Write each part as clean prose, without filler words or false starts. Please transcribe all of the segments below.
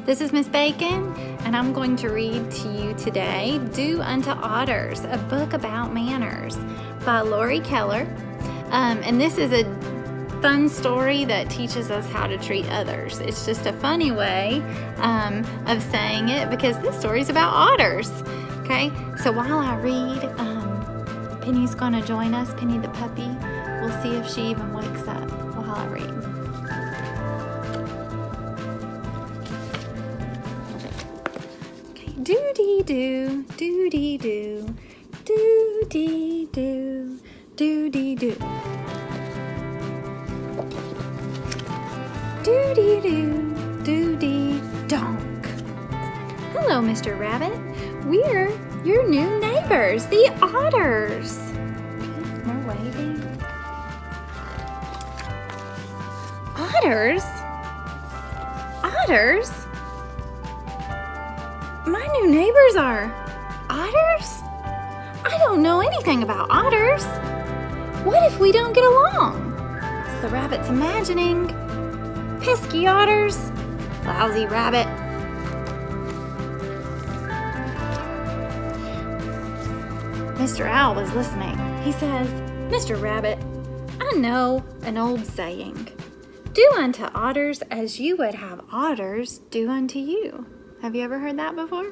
This is Miss Bacon, and I'm going to read to you today Do Unto Otters, a book about manners by Lori Keller. And this is a fun story that teaches us how to treat others. It's just a funny way of saying it because this story is about otters. Okay, so while I read, Penny's going to join us, Penny the puppy. We'll see if she even wakes up while I read. Okay, do-dee-doo, do-dee-doo, do-dee-doo, do-dee-doo. Do-dee-doo, do-dee-donk. Hello, Mr. Rabbit. We're your new neighbors, the Otters. Okay, we're waving. Otters? Otters? My new neighbors are otters? I don't know anything about otters. What if we don't get along? So the rabbit's imagining. Pesky otters. Lousy rabbit. Mr. Owl was listening. He says, Mr. Rabbit, I know an old saying. Do unto otters as you would have otters do unto you. Have you ever heard that before?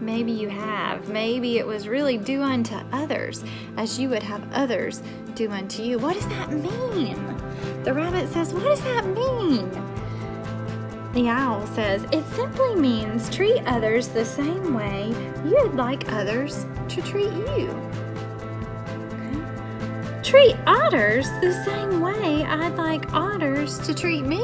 Maybe you have. Maybe it was really do unto others as you would have others do unto you. What does that mean? The rabbit says, what does that mean? The owl says, it simply means treat others the same way you'd like others to treat you. Okay. Treat otters the same way I'd like otters to treat me.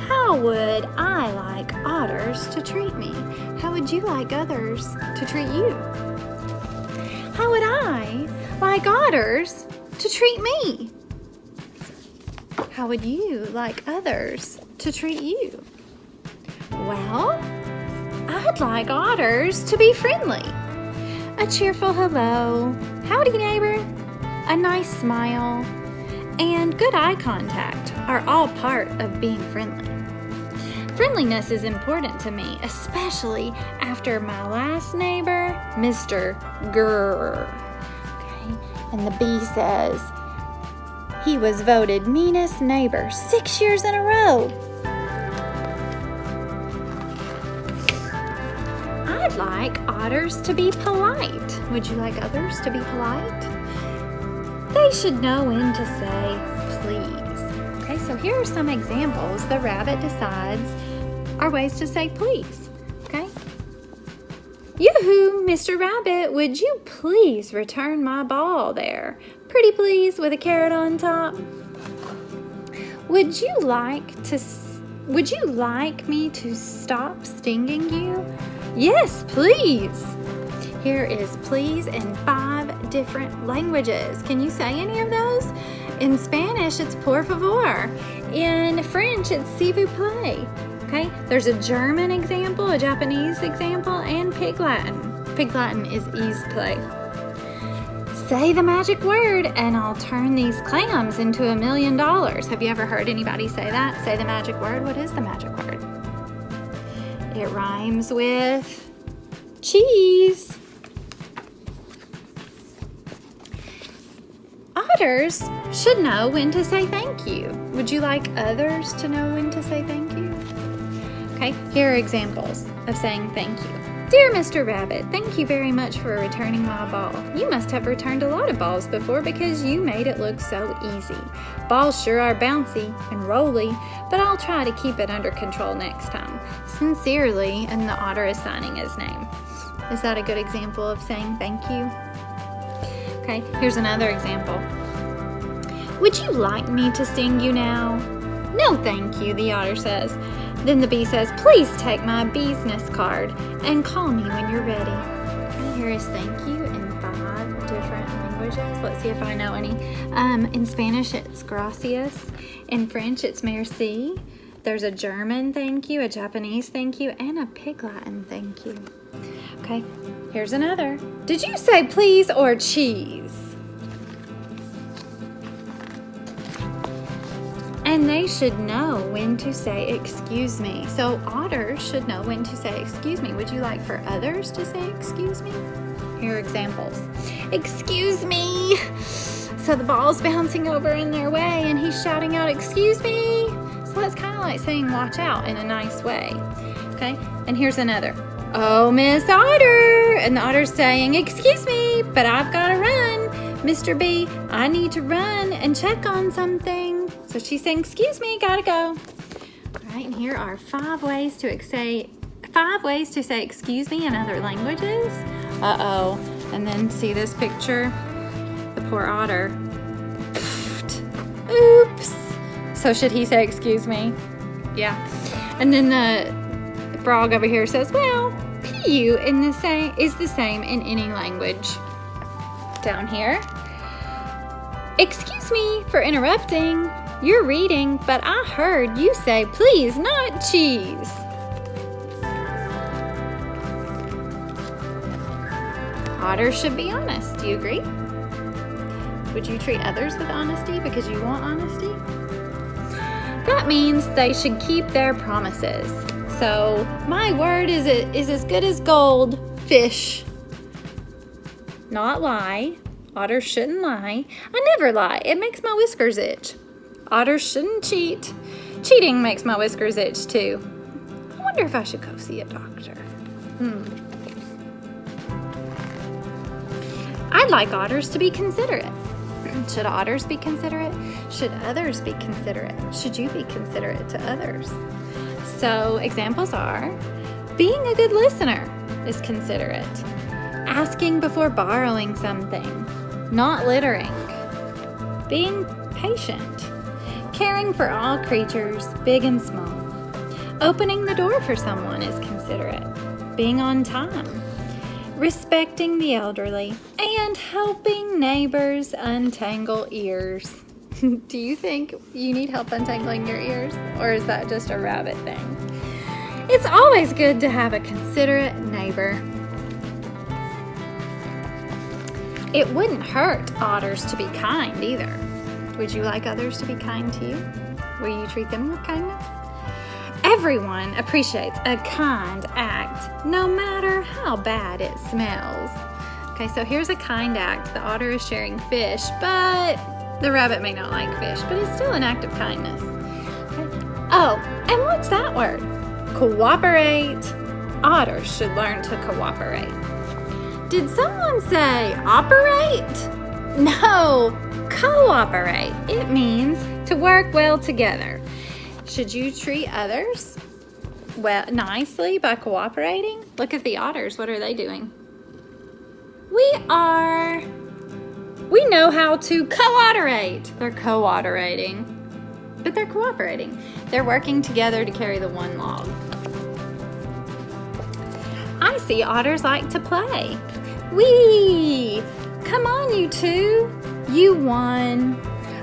How would I like otters to treat me? How would you like others to treat you? How would I like otters to treat me? How would you like others to treat you? Well, I'd like otters to be friendly. A cheerful hello, howdy neighbor, a nice smile, and good eye contact are all part of being friendly. Friendliness is important to me, especially after my last neighbor, Mr. Grrr. Okay, and the bee says, he was voted meanest neighbor 6 years in a row. I'd like otters to be polite. Would you like others to be polite? They should know when to say please. Okay, so here are some examples the rabbit decides are ways to say please. Okay? Yoo-hoo, Mr. Rabbit, would you please return my ball there? Pretty please with a carrot on top. Would you like me to stop stinging you? Yes, please. Here is please in 5 different languages. Can you say any of those? In Spanish, it's por favor. In French, it's s'il vous plaît. Okay, there's a German example, a Japanese example, and Pig Latin. Pig Latin is ease play. Say the magic word and I'll turn these clams into $1 million. Have you ever heard anybody say that? Say the magic word. What is the magic word? It rhymes with cheese. Otters should know when to say thank you. Would you like others to know when to say thank you? Okay, here are examples of saying thank you. Dear Mr. Rabbit, thank you very much for returning my ball. You must have returned a lot of balls before because you made it look so easy. Balls sure are bouncy and rolly, but I'll try to keep it under control next time. Sincerely, and the otter is signing his name. Is that a good example of saying thank you? Okay, here's another example. Would you like me to sting you now? No, thank you, the otter says. Then the bee says, please take my business card and call me when you're ready. Okay, here is thank you in 5 different languages. Let's see if I know any. In Spanish, it's gracias. In French, it's merci. There's a German thank you, a Japanese thank you, and a Pig Latin thank you. Okay, here's another. Did you say please or cheese? And and they should know when to say excuse me. So otters should know when to say excuse me. Would you like for others to say excuse me? Here are examples. Excuse me. So the ball's bouncing over in their way and he's shouting out, excuse me. So that's kind of like saying watch out in a nice way. Okay, and here's another. Oh, Miss Otter. And the otter's saying, excuse me, but I've got to run. Mr. B, I need to run and check on something. So she's saying, excuse me, gotta go. All right, and here are 5 ways to say excuse me in other languages. Uh-oh. And then see this picture? The poor otter. Oops. So should he say excuse me? Yeah. And then the frog over here says, well, PU is the same in any language. Down here. Excuse me for interrupting. You're reading, but I heard you say please, not cheese. Otters should be honest. Do you agree? Would you treat others with honesty because you want honesty? That means they should keep their promises. So, my word is as good as gold. Fish. Not lie. Otters shouldn't lie. I never lie. It makes my whiskers itch. Otters shouldn't cheat. Cheating makes my whiskers itch too. I wonder if I should go see a doctor. I'd like otters to be considerate. Should otters be considerate? Should others be considerate? Should you be considerate to others? So examples are, being a good listener is considerate. Asking before borrowing something. Not littering. Being patient. Caring for all creatures, big and small. Opening the door for someone is considerate. Being on time. Respecting the elderly. And helping neighbors untangle ears. Do you think you need help untangling your ears? Or is that just a rabbit thing? It's always good to have a considerate neighbor. It wouldn't hurt otters to be kind either. Would you like others to be kind to you? Will you treat them with kindness? Everyone appreciates a kind act, no matter how bad it smells. Okay, so here's a kind act. The otter is sharing fish, but the rabbit may not like fish, but it's still an act of kindness. Okay. Oh, and what's that word? Cooperate. Otters should learn to cooperate. Did someone say operate? No, cooperate. It means to work well together. Should you treat others nicely by cooperating? Look at the otters. What are they doing? We know how to cooperate. They're cooperating, but they're cooperating. They're working together to carry the one log. I see otters like to play. Whee! Come on, you two. You won.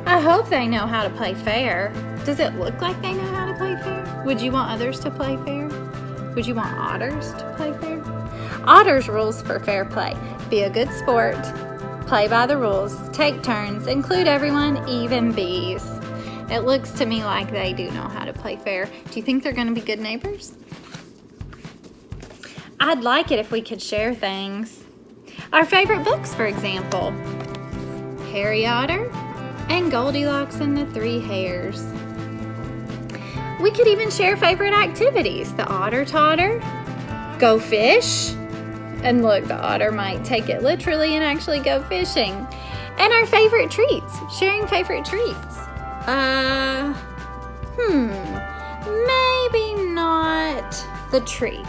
I hope they know how to play fair. Does it look like they know how to play fair? Would you want others to play fair? Would you want otters to play fair? Otters' rules for fair play. Be a good sport. Play by the rules. Take turns. Include everyone, even bees. It looks to me like they do know how to play fair. Do you think they're going to be good neighbors? I'd like it if we could share things. Our favorite books, for example. Harry Otter and Goldilocks and the Three Hares. We could even share favorite activities. The otter totter, go fish, and look, the otter might take it literally and actually go fishing. And our favorite treats, sharing favorite treats. Maybe not the treats.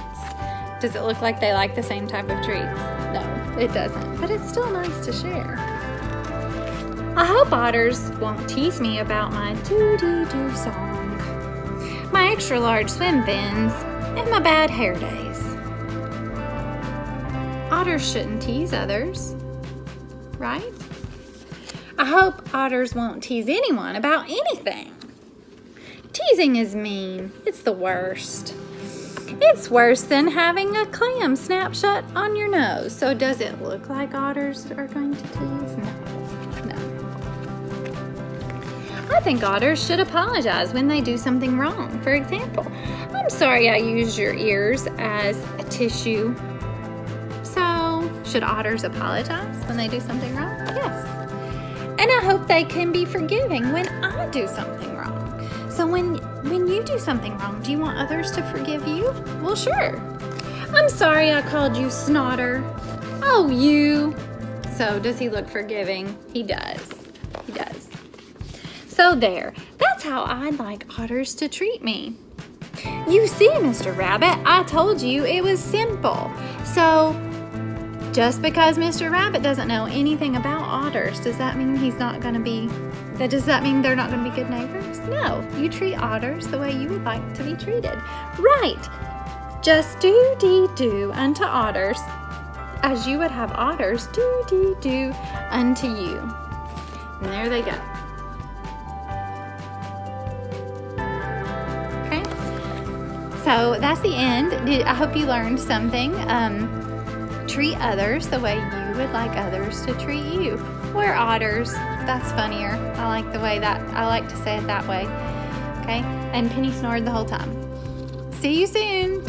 Does it look like they like the same type of treats? No, it doesn't, but it's still nice to share. I hope otters won't tease me about my doo-doo-doo song, my extra large swim fins, and my bad hair days. Otters shouldn't tease others, right? I hope otters won't tease anyone about anything. Teasing is mean. It's the worst. It's worse than having a clam snap shut on your nose. So does it look like otters are going to tease? No. I think otters should apologize when they do something wrong. For example, I'm sorry I used your ears as a tissue. So, should otters apologize when they do something wrong? Yes. And I hope they can be forgiving when I do something wrong. So when you do something wrong, do you want others to forgive you? Well, sure. I'm sorry I called you Snotter. Oh, you. So does he look forgiving? He does. He does. So there. That's how I'd like otters to treat me. You see, Mr. Rabbit, I told you it was simple. So just because Mr. Rabbit doesn't know anything about otters, does that mean does that mean they're not going to be good neighbors? No, you treat otters the way you would like to be treated. Right. Just do unto otters as you would have otters do unto you. And there they go. Okay. So that's the end. I hope you learned something. Treat others the way you would like others to treat you. We're otters. That's funnier. I like to say it that way. Okay? And Penny snored the whole time. See you soon.